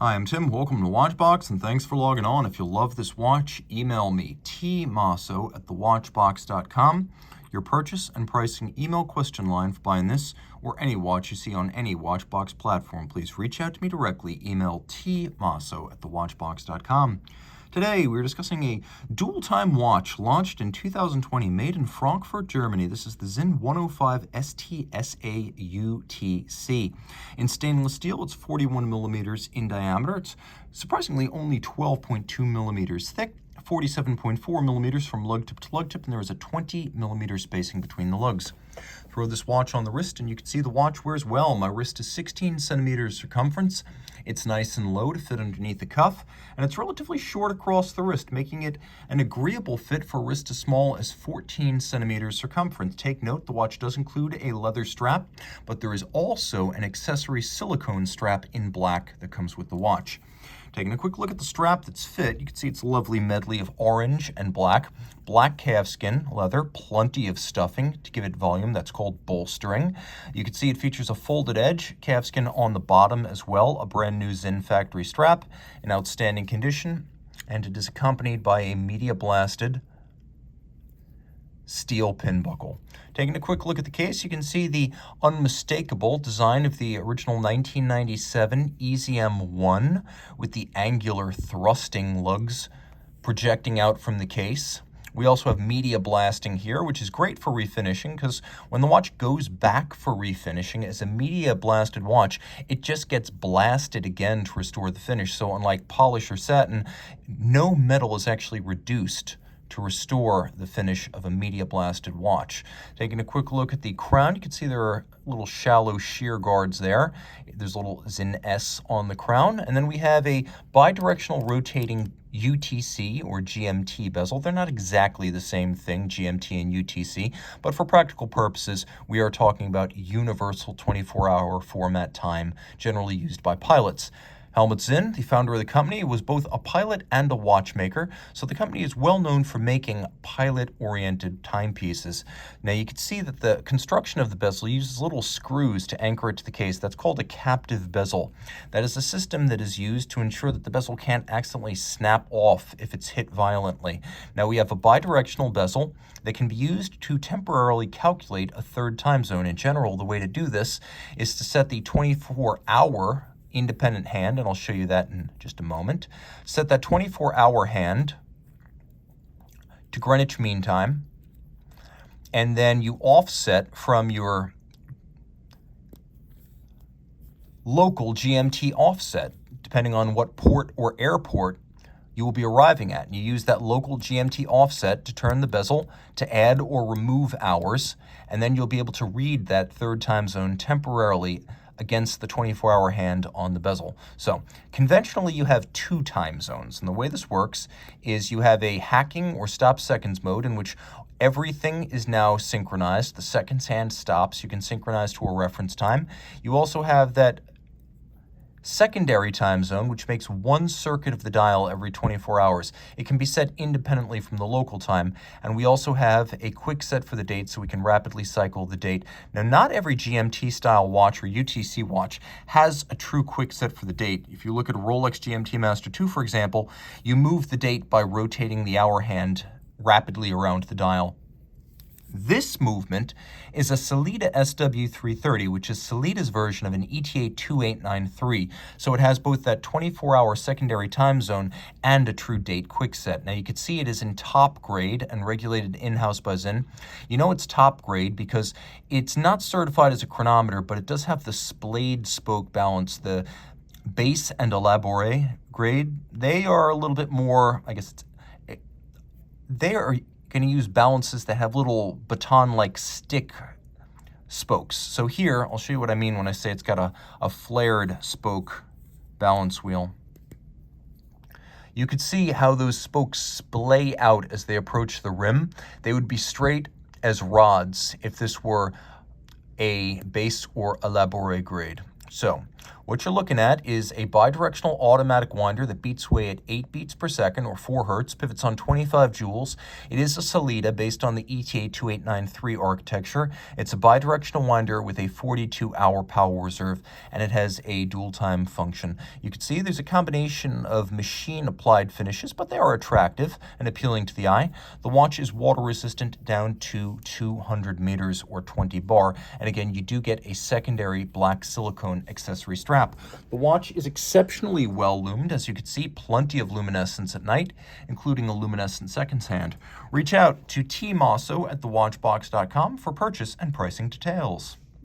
Hi, I'm Tim. Welcome to Watchbox, and thanks for logging on. If you love this watch, email me, tmosso@thewatchbox.com. Your purchase and pricing email question line for buying this or any watch you see on any Watchbox platform. Please reach out to me directly. Email tmosso@thewatchbox.com. Today, we're discussing a dual-time watch launched in 2020, made in Frankfurt, Germany. This is the Sinn 105 Sa UTC. In stainless steel, it's 41 millimeters in diameter. It's surprisingly only 12.2 millimeters thick, 47.4 millimeters from lug tip to lug tip, and there is a 20 millimeter spacing between the lugs. Throw this watch on the wrist and you can see the watch wears well. My wrist is 16 centimeters circumference. It's nice and low to fit underneath the cuff, and it's relatively short across the wrist, making it an agreeable fit for a wrist as small as 14 centimeters circumference. Take note, the watch does include a leather strap, but there is also an accessory silicone strap in black that comes with the watch. Taking a quick look at the strap that's fit, you can see it's a lovely medley of orange and black calfskin leather, plenty of stuffing to give it volume. That's called bolstering. You can see it features a folded edge, calfskin on the bottom as well, a brand new Sinn factory strap, in outstanding condition, and it is accompanied by a media blasted steel pin buckle. Taking a quick look at the case, you can see the unmistakable design of the original 1997 EZM1 with the angular thrusting lugs projecting out from the case. We also have media blasting here, which is great for refinishing because when the watch goes back for refinishing as a media blasted watch, it just gets blasted again to restore the finish. So unlike polish or satin, no metal is actually reduced to restore the finish of a media blasted watch. Taking a quick look at the crown, you can see there are little shallow shear guards there. There's a little Sinn S on the crown, and then we have a bi-directional rotating UTC or GMT bezel. They're not exactly the same thing, GMT and UTC, but for practical purposes, we are talking about universal 24-hour format time, generally used by pilots. Helmut Sinn, the founder of the company, was both a pilot and a watchmaker, so the company is well known for making pilot-oriented timepieces. Now you can see that the construction of the bezel uses little screws to anchor it to the case. That's called a captive bezel. That is a system that is used to ensure that the bezel can't accidentally snap off if it's hit violently. Now we have a bidirectional bezel that can be used to temporarily calculate a third time zone. In general, the way to do this is to set the 24-hour independent hand, and I'll show you that in just a moment. Set that 24-hour hand to Greenwich Mean Time, and then you offset from your local GMT offset, depending on what port or airport you will be arriving at. And you use that local GMT offset to turn the bezel to add or remove hours, and then you'll be able to read that third time zone temporarily against the 24-hour hand on the bezel. So conventionally you have two time zones, and the way this works is you have a hacking or stop seconds mode in which everything is now synchronized. The seconds hand stops, you can synchronize to a reference time. You also have that secondary time zone, which makes one circuit of the dial every 24 hours. It can be set independently from the local time, and we also have a quick set for the date so we can rapidly cycle the date. Now, not every GMT style watch or UTC watch has a true quick set for the date. If you look at a Rolex GMT Master 2, for example, you move the date by rotating the hour hand rapidly around the dial. This movement is a Sellita SW330, which is Sellita's version of an ETA 2893. So it has both that 24-hour secondary time zone and a true date quick set. Now you can see it is in top grade and regulated in-house by Sinn. You know it's top grade because it's not certified as a chronometer, but it does have the splayed spoke balance. The base and elabore grade, they are a little bit more, they are going to use balances that have little baton-like stick spokes. So here, I'll show you what I mean when I say it's got a flared spoke balance wheel. You could see how those spokes splay out as they approach the rim. They would be straight as rods if this were a base or elabore grade. So What you're looking at is a bidirectional automatic winder that beats away at 8 beats per second or 4 hertz, pivots on 25 joules. It is a Salida based on the ETA 2893 architecture. It's a bidirectional winder with a 42-hour power reserve, and it has a dual time function. You can see there's a combination of machine-applied finishes, but they are attractive and appealing to the eye. The watch is water resistant down to 200 meters or 20 bar, and again, you do get a secondary black silicone accessory strap. The watch is exceptionally well lumed, as you can see, plenty of luminescence at night, including a luminescent seconds hand. Reach out to Team Mosso at thewatchbox.com for purchase and pricing details.